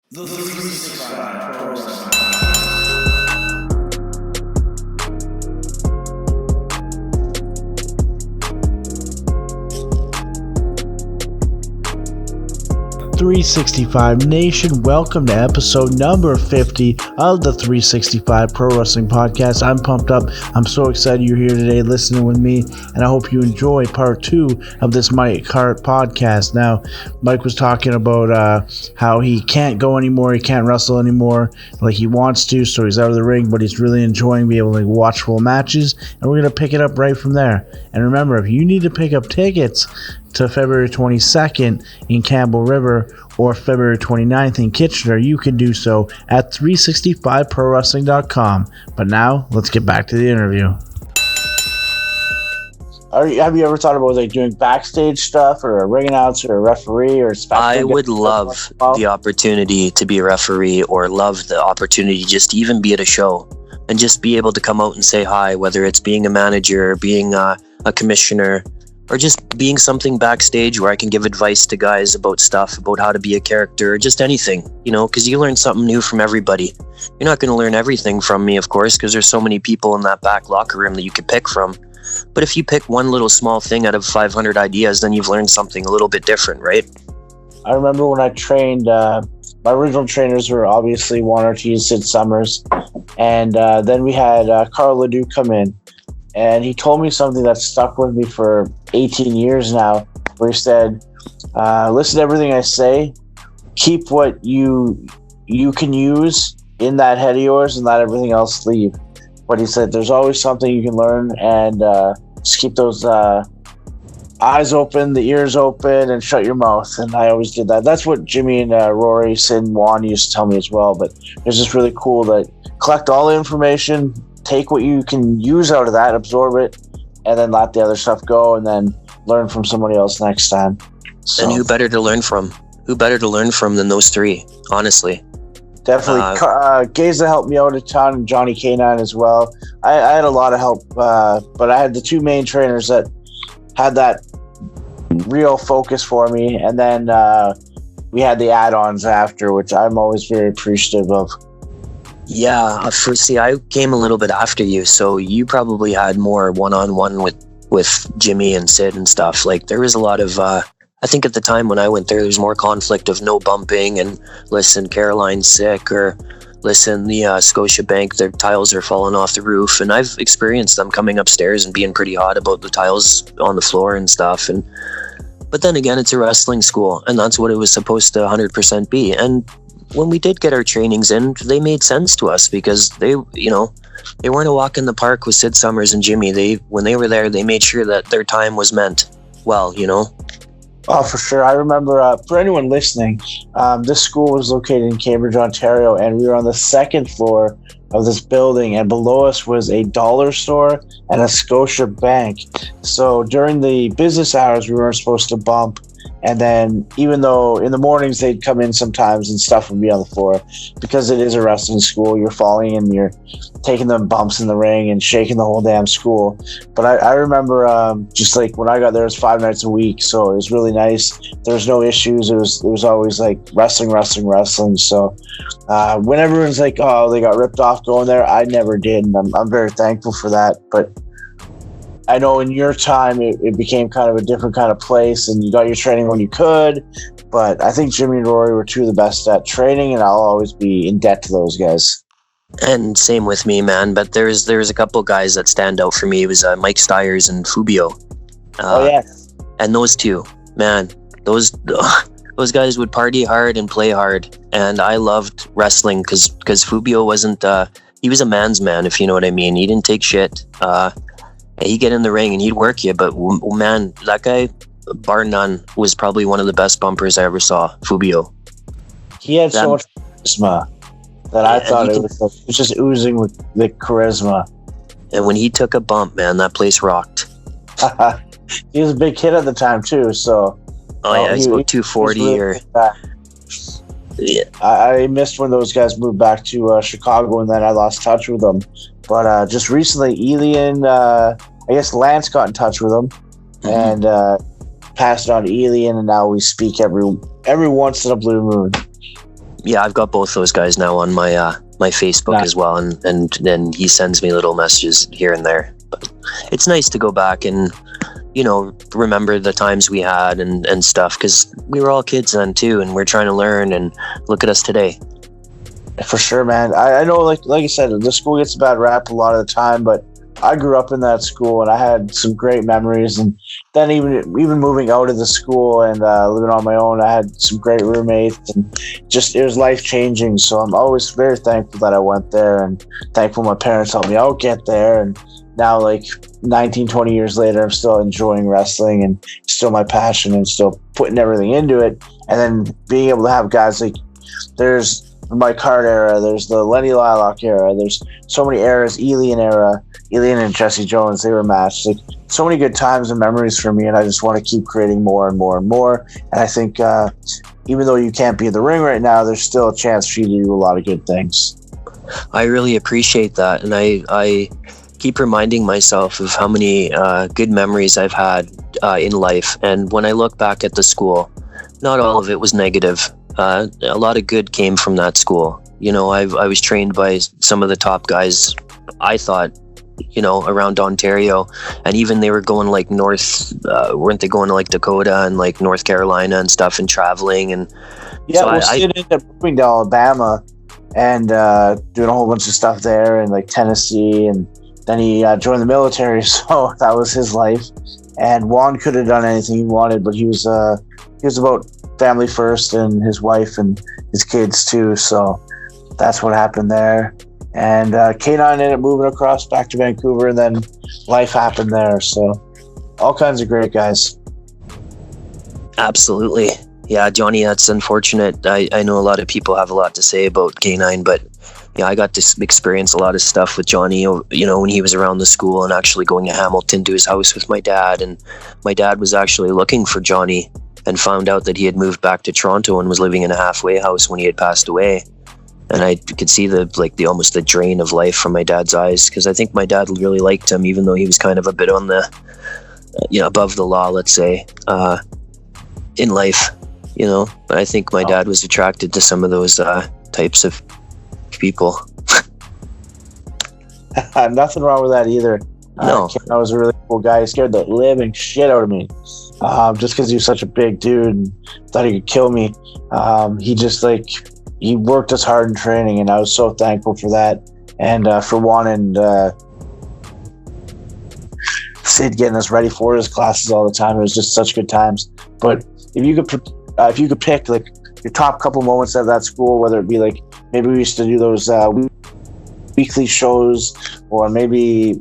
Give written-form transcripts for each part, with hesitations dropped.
The 365 Pro Wrestling. 365 Nation, welcome to episode number 50 of the 365 Pro Wrestling Podcast. I'm pumped up. I'm so excited you're here today listening with me, and I hope you enjoy part 2 of this Mike Hart podcast. Now, Mike was talking about how he can't go anymore, he can't wrestle anymore like he wants to, so he's out of the ring, but he's really enjoying being able to watch full matches, and we're going to pick it up right from there. And remember, if you need to pick up tickets to February 22nd in Campbell River or February 29th in Kitchener, you can do so at 365prowrestling.com. But now, let's get back to the interview. Have you ever thought about doing backstage stuff or a ring announcer or a referee or I would love the opportunity to be a referee, or love the opportunity just to even be at a show and just be able to come out and say hi, whether it's being a manager, being a commissioner, or just being something backstage where I can give advice to guys about stuff, about how to be a character, or just anything, because you learn something new from everybody. You're not going to learn everything from me, of course, because there's so many people in that back locker room that you could pick from. But if you pick one little small thing out of 500 ideas, then you've learned something a little bit different, right? I remember when I trained, my original trainers were obviously Juan Ortiz, Sid Summers, and then we had Carl Ledoux come in. And he told me something that stuck with me for 18 years now, where he said, listen to everything I say, keep what you can use in that head of yours and let everything else leave. But he said, there's always something you can learn, and just keep those eyes open, the ears open, and shut your mouth. And I always did that. That's what Jimmy and Rory, Sid, and Juan used to tell me as well. But it's just really cool that collect all the information, take what you can use out of that, absorb it, and then let the other stuff go, and then learn from somebody else next time. So, and who better to learn from? Who better to learn from than those three, honestly? Definitely. Geza helped me out a ton, and Johnny K9 as well. I had a lot of help, but I had the two main trainers that had that real focus for me, and then we had the add-ons after, which I'm always very appreciative of. Yeah, I came a little bit after you, so you probably had more one-on-one with Jimmy and Sid and stuff. Like, there was a lot of, I think at the time when I went there was more conflict of no bumping, and listen, Caroline's sick, or listen, the Scotiabank, their tiles are falling off the roof, and I've experienced them coming upstairs and being pretty hot about the tiles on the floor and stuff. But then again, it's a wrestling school, and that's what it was supposed to 100% be. And when we did get our trainings in, they made sense to us, because they weren't a walk in the park with Sid Summers and Jimmy. When they were there, they made sure that their time was meant well, Oh, for sure. I remember, for anyone listening, this school was located in Cambridge, Ontario, and we were on the second floor of this building, and below us was a dollar store and a Scotia Bank. So during the business hours, we weren't supposed to bump. And then, even though in the mornings they'd come in sometimes and stuff would be on the floor, because it is a wrestling school, you're falling and you're taking them bumps in the ring and shaking the whole damn school. But I remember just like when I got there, it was 5 nights a week, so it was really nice. There was no issues. It was always like wrestling. So when everyone's like, oh, they got ripped off going there, I never did, and I'm very thankful for that. But I know in your time, it became kind of a different kind of place, and you got your training when you could. But I think Jimmy and Rory were two of the best at training, and I'll always be in debt to those guys. And same with me, man. But there's a couple guys that stand out for me. It was Mike Stiers and Fubio. Yes. And those two, man, those guys would party hard and play hard. And I loved wrestling because Fubio wasn't, he was a man's man, if you know what I mean. He didn't take shit. He'd get in the ring and he'd work you, but man, that guy, bar none, was probably one of the best bumpers I ever saw, Fubio. He had so much charisma that I thought it was just oozing with the charisma. And when he took a bump, man, that place rocked. He was a big kid at the time too, so. Oh yeah, he's about 240 really Yeah. I missed when those guys moved back to Chicago, and then I lost touch with them. But just recently, Elian, I guess Lance got in touch with him, and passed it on to Elian, and now we speak every once in a blue moon. Yeah, I've got both those guys now on my Facebook as well, and then he sends me little messages here and there. But it's nice to go back and, you know, remember the times we had and stuff, because we were all kids then too, and we're trying to learn, and look at us today. For sure, man. I know, like I said, the school gets a bad rap a lot of the time, but I grew up in that school and I had some great memories. And then even moving out of the school and living on my own, I had some great roommates, and just it was life changing. So I'm always very thankful that I went there, and thankful my parents helped me out get there. And now, like 19, 20 years later, I'm still enjoying wrestling and still my passion and still putting everything into it. And then being able to have guys like, there's the Mike Hart era, there's the Lenny Lilac era, there's so many eras, Elian era, Elian and Jesse Jones, they were matched. Like, so many good times and memories for me, and I just want to keep creating more and more and more. And I think even though you can't be in the ring right now, there's still a chance for you to do a lot of good things. I really appreciate that, and I keep reminding myself of how many good memories I've had in life. And when I look back at the school, not all of it was negative. A lot of good came from that school. You know, I was trained by some of the top guys, I thought, you know, around Ontario, and even they were going like north, weren't they going to like Dakota and like North Carolina and stuff, and traveling? And yeah, so Sid ended up moving to Alabama and doing a whole bunch of stuff there, and like Tennessee, and then he joined the military, so that was his life. And Juan could have done anything he wanted, but he was about family first, and his wife and his kids too. So that's what happened there. And K9 ended up moving across back to Vancouver, and then life happened there. So all kinds of great guys. Absolutely. Yeah, Johnny, that's unfortunate. I know a lot of people have a lot to say about K9, but yeah, I got to experience a lot of stuff with Johnny, you know, when he was around the school, and actually going to Hamilton to his house with my dad. And my dad was actually looking for Johnny and found out that he had moved back to Toronto and was living in a halfway house when he had passed away. And I could see almost the drain of life from my dad's eyes, because I think my dad really liked him, even though he was kind of a bit on the, you know, above the law, let's say, in life, you know. But I think my dad was attracted to some of those types of people. Nothing wrong with that either. No. I was a really cool guy. He scared the living shit out of me. Just because he was such a big dude and thought he could kill me. He worked us hard in training, and I was so thankful for that. And for Juan and Sid getting us ready for his classes all the time. It was just such good times. But if you could pick like your top couple moments at that school, whether it be like maybe we used to do those weekly shows, or maybe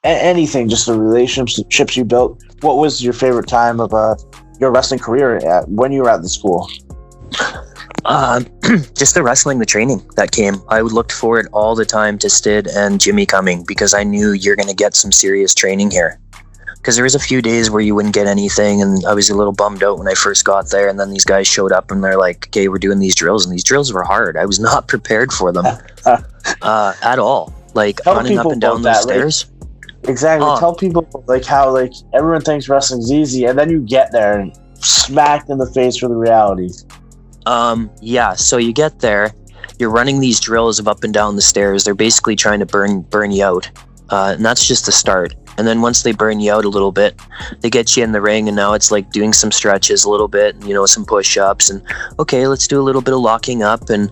anything, just the relationships you built. What was your favorite time of your wrestling career when you were at the school? Just the wrestling, the training that came. I would look forward all the time to Stid and Jimmy coming, because I knew you're going to get some serious training here. Because there was a few days where you wouldn't get anything, and I was a little bummed out when I first got there. And then these guys showed up, and they're like, "Okay, we're doing these drills," and these drills were hard. I was not prepared for them at all. Like Tell running up and down those stairs. Exactly. Tell people like how like everyone thinks wrestling's easy, and then you get there and smacked in the face with the reality. Yeah. So you get there, you're running these drills of up and down the stairs. They're basically trying to burn you out, and that's just the start. And then once they burn you out a little bit, they get you in the ring, and now it's like doing some stretches a little bit, you know, some push-ups, and okay, let's do a little bit of locking up, and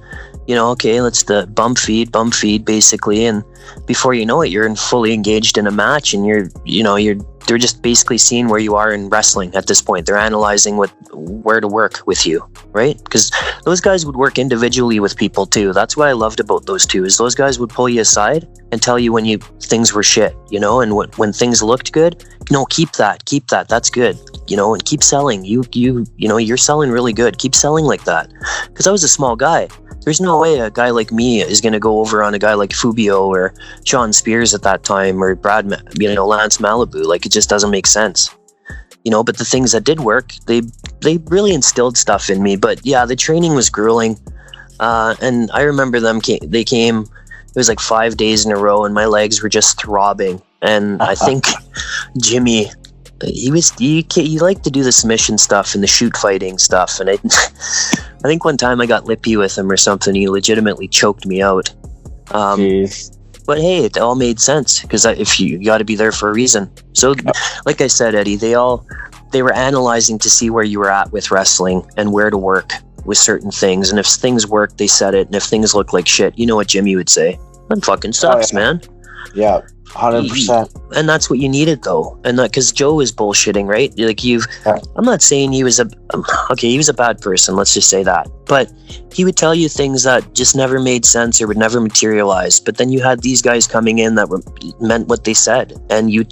you know, okay, let's the bump feed basically. And before you know it, you're fully engaged in a match, and they're just basically seeing where you are in wrestling at this point. They're analyzing where to work with you, right? Because those guys would work individually with people too. That's what I loved about those two, is those guys would pull you aside and tell you when things were shit, you know, and when things looked good, no, keep that, that's good, you know, and keep selling. You know, you're selling really good. Keep selling like that. Because I was a small guy. There's no way a guy like me is going to go over on a guy like Fubio or Sean Spears at that time, or Lance Malibu. Like, it just doesn't make sense, you know. But the things that did work, they really instilled stuff in me. But yeah, the training was grueling, and I remember they came. It was like 5 days in a row, and my legs were just throbbing. And I think Jimmy He liked to do the submission stuff and the shoot fighting stuff, and I think one time I got lippy with him or something. He legitimately choked me out. Jeez. But hey, it all made sense because if you got to be there for a reason. So, like I said, Eddie, they were analyzing to see where you were at with wrestling and where to work with certain things. And if things worked, they said it. And if things look like shit, you know what Jimmy would say? That fucking sucks, man. Yeah, 100%. And that's what you needed, though. And that because Joe is bullshitting, right? Like I'm not saying he was he was a bad person. Let's just say that. But he would tell you things that just never made sense or would never materialize. But then you had these guys coming in that meant what they said, and you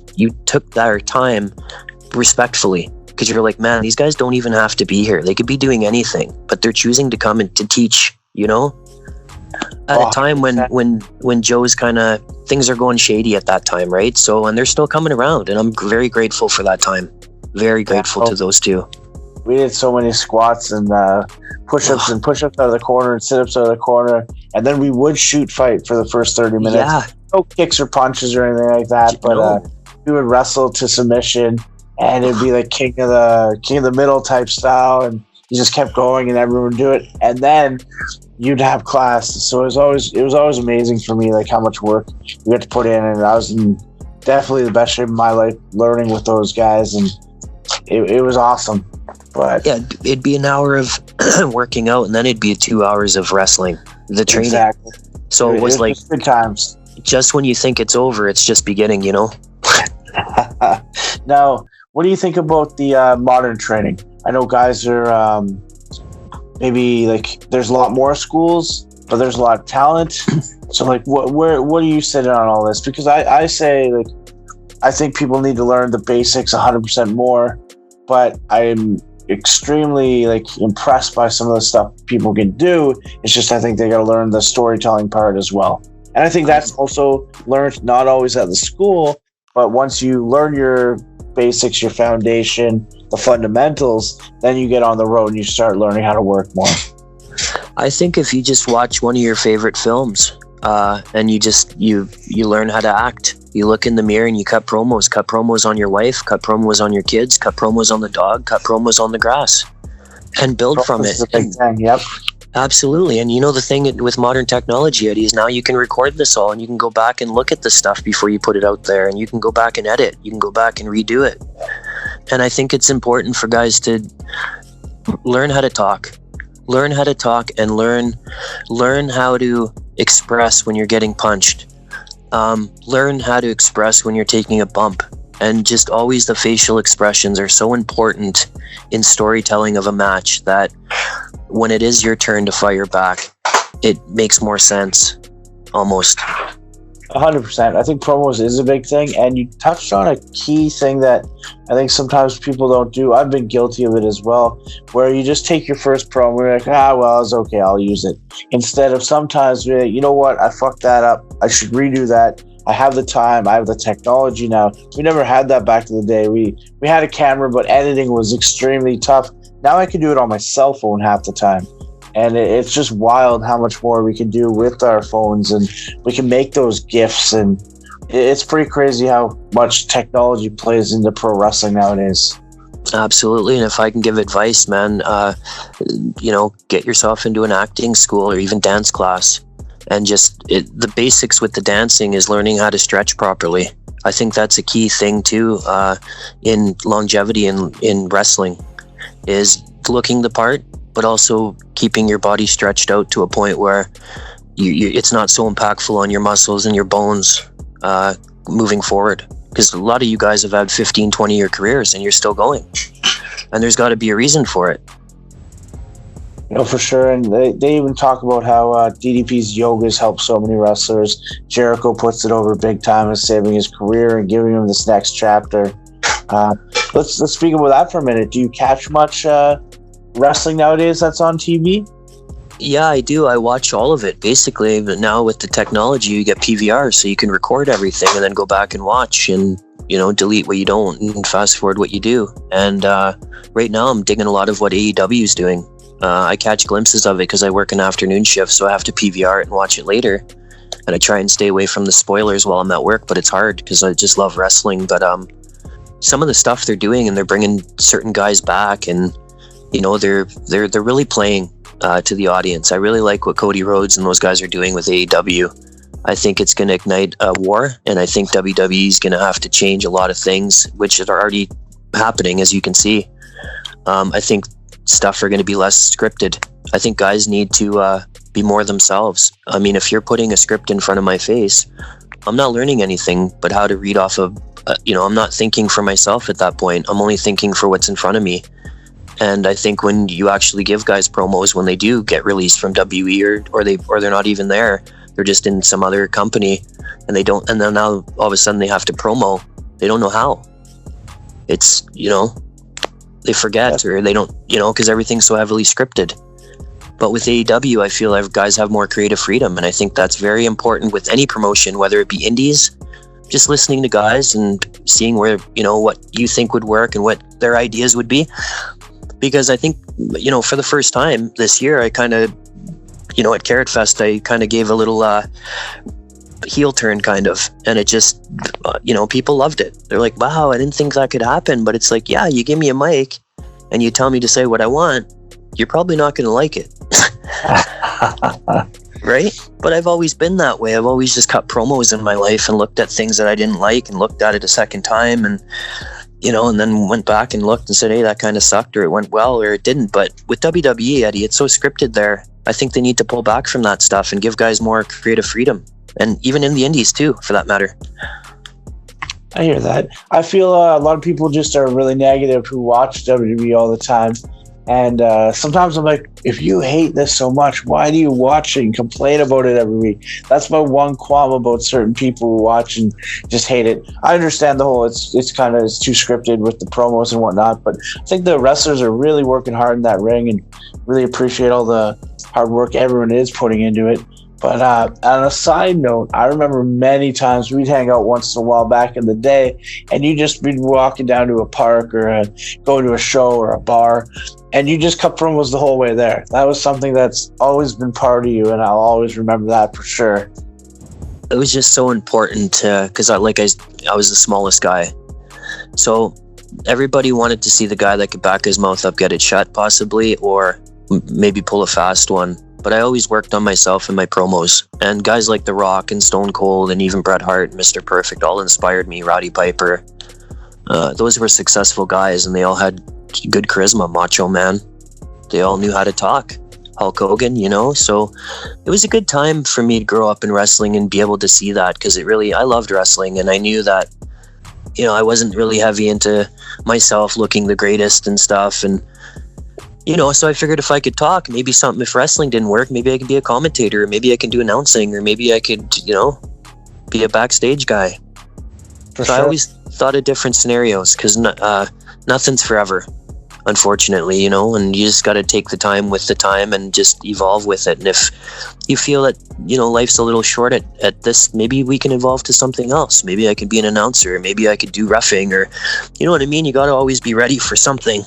took their time respectfully. Because you're like, man, these guys don't even have to be here. They could be doing anything, but they're choosing to come and to teach, you know? At a time when Joe's kind of, things are going shady at that time, right? So, and they're still coming around, and I'm very grateful for that time. Very grateful to those two. We did so many squats and push-ups and push-ups out of the corner and sit-ups out of the corner, and then we would shoot fight for the first 30 minutes. Yeah. No kicks or punches or anything like that, but we would wrestle to submission, and it'd be like king of the middle type style, and you just kept going, and everyone would do it, and then you'd have class. So it was always amazing for me, like how much work you had to put in, and I was in definitely the best shape of my life learning with those guys, and it was awesome. But yeah, it'd be an hour of working out, and then it'd be 2 hours of wrestling, the training. Exactly. So it was like good times. Just when you think it's over, it's just beginning, you know. Now, what do you think about the modern training? I know guys are maybe like there's a lot more schools, but there's a lot of talent. So like, what do you sit on all this? Because I say like I think people need to learn the basics 100% more, but I'm extremely like impressed by some of the stuff people can do. It's just I think they got to learn the storytelling part as well, and I think that's also learned not always at the school, but once you learn your basics, your foundation, the fundamentals, then you get on the road and you start learning how to work more. I think if you just watch one of your favorite films and you learn how to act, you look in the mirror and you cut promos on your wife, cut promos on your kids, cut promos on the dog, cut promos on the grass, and build from it. Yep. Absolutely. And you know, the thing with modern technology, Eddie, is now you can record this all and you can go back and look at the stuff before you put it out there, and you can go back and edit, you can go back and redo it. And I think it's important for guys to learn how to talk and learn how to express when you're getting punched. Learn how to express when you're taking a bump, and just always the facial expressions are so important in storytelling of a match that when it is your turn to fire back, it makes more sense almost. 100%. I think promos is a big thing, and you touched on a key thing that I think sometimes people don't do. I've been guilty of it as well, where you just take your first promo, you're like, well, it's okay, I'll use it. Instead of sometimes, you know what, I fucked that up, I should redo that. I have the time, I have the technology now. We never had that back in the day. We had a camera, but editing was extremely tough. Now I can do it on my cell phone half the time. And it's just wild how much more we can do with our phones, and we can make those GIFs, and it's pretty crazy how much technology plays into pro wrestling nowadays. Absolutely. And if I can give advice, man, get yourself into an acting school or even dance class, and the basics with the dancing is learning how to stretch properly. I think that's a key thing too, in longevity in wrestling, is looking the part, but also keeping your body stretched out to a point where it's not so impactful on your muscles and your bones moving forward. Because a lot of you guys have had 15, 20-year careers and you're still going. And there's got to be a reason for it. For sure. And they even talk about how DDP's yoga's helped so many wrestlers. Jericho puts it over big time as saving his career and giving him this next chapter. Let's speak about that for a minute. Do you catch much wrestling nowadays that's on TV? Yeah, I do. I watch all of it basically, but now with the technology you get PVR, so you can record everything and then go back and watch and delete what you don't and fast forward what you do. And right now I'm digging a lot of what AEW is doing. I catch glimpses of it because I work an afternoon shift, so I have to PVR it and watch it later, and I try and stay away from the spoilers while I'm at work, but it's hard because I just love wrestling. But some of the stuff they're doing, and they're bringing certain guys back, and you know, they're really playing to the audience. I really like what Cody Rhodes and those guys are doing with AEW. I think it's going to ignite a war, and I think WWE is going to have to change a lot of things, which are already happening, as you can see. I think stuff are going to be less scripted. I think guys need to be more themselves. I mean, if you're putting a script in front of my face, I'm not learning anything but how to read off of, I'm not thinking for myself at that point. I'm only thinking for what's in front of me. And I think when you actually give guys promos, when they do get released from WE or they're not even there, they're just in some other company, and then now all of a sudden they have to promo. They don't know how. It's, they forget, or they don't, because everything's so heavily scripted. But with AEW, I feel like guys have more creative freedom, and I think that's very important with any promotion, whether it be indies, just listening to guys and seeing where, what you think would work and what their ideas would be. Because I think, for the first time this year, I kind of, at Carrot Fest, I kind of gave a little heel turn kind of, and it just, people loved it. They're like, wow, I didn't think that could happen. But it's like, yeah, you give me a mic and you tell me to say what I want, you're probably not going to like it. Right? But I've always been that way. I've always just cut promos in my life and looked at things that I didn't like and looked at it a second time, and and then went back and looked and said, hey, that kind of sucked, or it went well, or it didn't. But with WWE, Eddie, it's so scripted there. I think they need to pull back from that stuff and give guys more creative freedom, and even in the indies too, for that matter. I hear that. I feel a lot of people just are really negative who watch WWE all the time. And sometimes I'm like, if you hate this so much, why do you watch it and complain about it every week? That's my one qualm about certain people who watch and just hate it. I understand the whole, it's too scripted with the promos and whatnot, but I think the wrestlers are really working hard in that ring, and really appreciate all the hard work everyone is putting into it. But on a side note, I remember many times we'd hang out once in a while back in the day, and you'd just be walking down to a park or going to a show or a bar, and you just cut promos the whole way there. That was something that's always been part of you, and I'll always remember that for sure. It was just so important because I was the smallest guy. So everybody wanted to see the guy that could back his mouth up, get it shut possibly, or maybe pull a fast one. But I always worked on myself and my promos. And guys like The Rock and Stone Cold and even Bret Hart and Mr. Perfect all inspired me. Roddy Piper. Those were successful guys, and they all had good charisma. Macho Man. They all knew how to talk. Hulk Hogan, So it was a good time for me to grow up in wrestling and be able to see that, because I loved wrestling, and I knew that, I wasn't really heavy into myself looking the greatest and stuff. And so I figured if I could talk, maybe if wrestling didn't work, maybe I could be a commentator, or maybe I can do announcing, or maybe I could, be a backstage guy. For so sure. I always thought of different scenarios, because nothing's forever, unfortunately, and you just got to take the time with the time and just evolve with it. And if you feel that, life's a little short at this, maybe we can evolve to something else. Maybe I could be an announcer, or maybe I could do roughing, or, you know what I mean? You got to always be ready for something.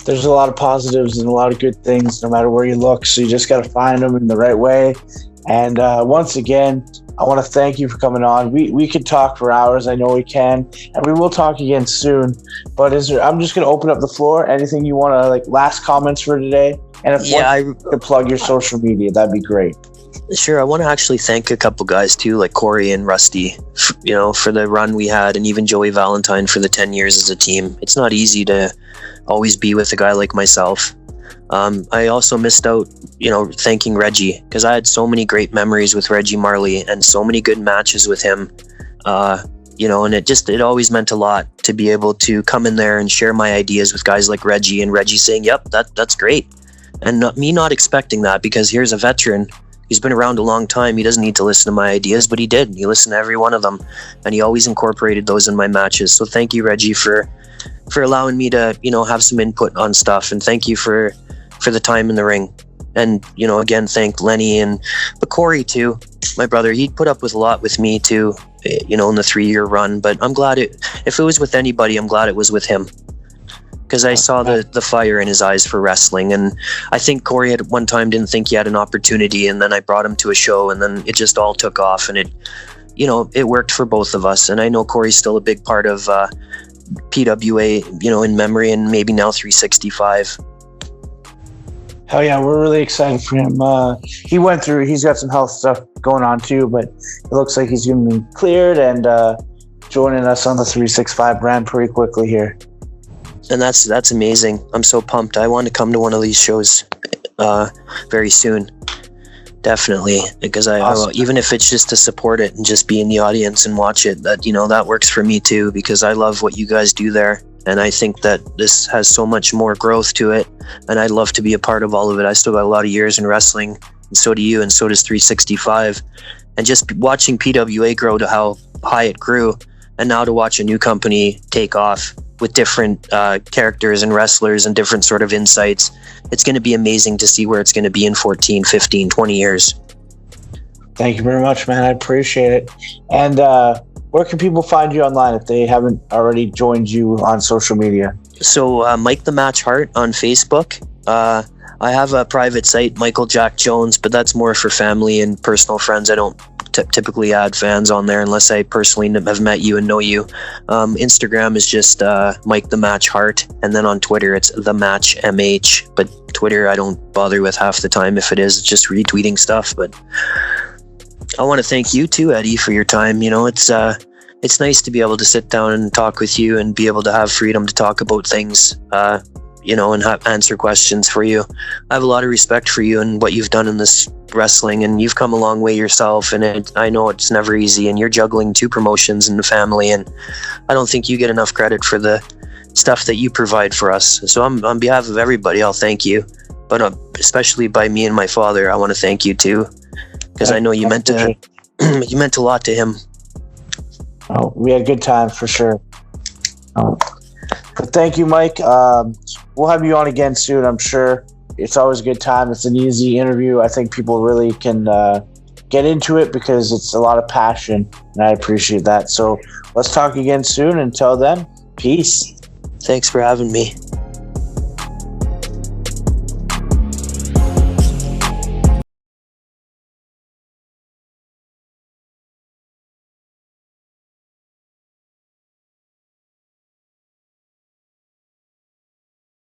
There's a lot of positives and a lot of good things no matter where you look, so you just got to find them in the right way. And once again, I want to thank you for coming on. We could talk for hours, I know we can, and we will talk again soon. But I'm just going to open up the floor. Anything you want to, last comments for today? And if you could plug your social media, that'd be great. Sure. I want to actually thank a couple guys too, like Corey and Rusty, for the run we had, and even Joey Valentine for the 10 years as a team. It's not easy to always be with a guy like myself. I also missed out, thanking Reggie, because I had so many great memories with Reggie Marley and so many good matches with him. And it always meant a lot to be able to come in there and share my ideas with guys like Reggie, and Reggie saying, yep, that's great. And me not expecting that, because here's a veteran. He's been around a long time. He doesn't need to listen to my ideas, but he did. He listened to every one of them, and he always incorporated those in my matches. So thank you, Reggie, for allowing me to, have some input on stuff. And thank you for the time in the ring. And, again, thank Lenny but Corey too, my brother. He put up with a lot with me too, in the 3-year run. But I'm glad if it was with anybody, I'm glad it was with him, because I saw the fire in his eyes for wrestling. And I think Corey at one time didn't think he had an opportunity, and then I brought him to a show, and then it just all took off, and it it worked for both of us. And I know Corey's still a big part of PWA, in memory, and maybe now 365. Hell yeah, we're really excited for him. He's got some health stuff going on too, but it looks like he's going to be cleared and joining us on the 365 brand pretty quickly here. And that's amazing. I'm so pumped. I want to come to one of these shows very soon. Definitely, because Awesome. even if it's just to support it and just be in the audience and watch it, that works for me too, because I love what you guys do there. And I think that this has so much more growth to it, and I'd love to be a part of all of it. I still got a lot of years in wrestling, and so do you, and so does 365. And just watching PWA grow to how high it grew, and now to watch a new company take off with different characters and wrestlers and different sort of insights, it's going to be amazing to see where it's going to be in 14, 15, 20 years. Thank you very much, man. I appreciate it. And where can people find you online if they haven't already joined you on social media? So Mike the Match Hart on Facebook. I have a private site, Michael Jack Jones, but that's more for family and personal friends. I don't typically add fans on there unless I personally have met you and know you. Instagram is just Mike the Match Hart, and then on Twitter it's the Match MH. But Twitter I don't bother with half the time. If it is, it's just retweeting stuff. But I want to thank you too, Eddie, for your time. It's nice to be able to sit down and talk with you and be able to have freedom to talk about things, and answer questions for you. I have a lot of respect for you and what you've done in this wrestling, and you've come a long way yourself, and I know it's never easy, and you're juggling 2 promotions and a family, and I don't think you get enough credit for the stuff that you provide for us. So on behalf of everybody, I'll thank you, but especially by me and my father, I want to thank you too, because I know you meant a lot to him. Oh, we had a good time for sure. But thank you, Mike. We'll have you on again soon, I'm sure. It's always a good time. It's an easy interview. I think people really can get into it because it's a lot of passion, and I appreciate that. So let's talk again soon. Until then, peace. Thanks for having me.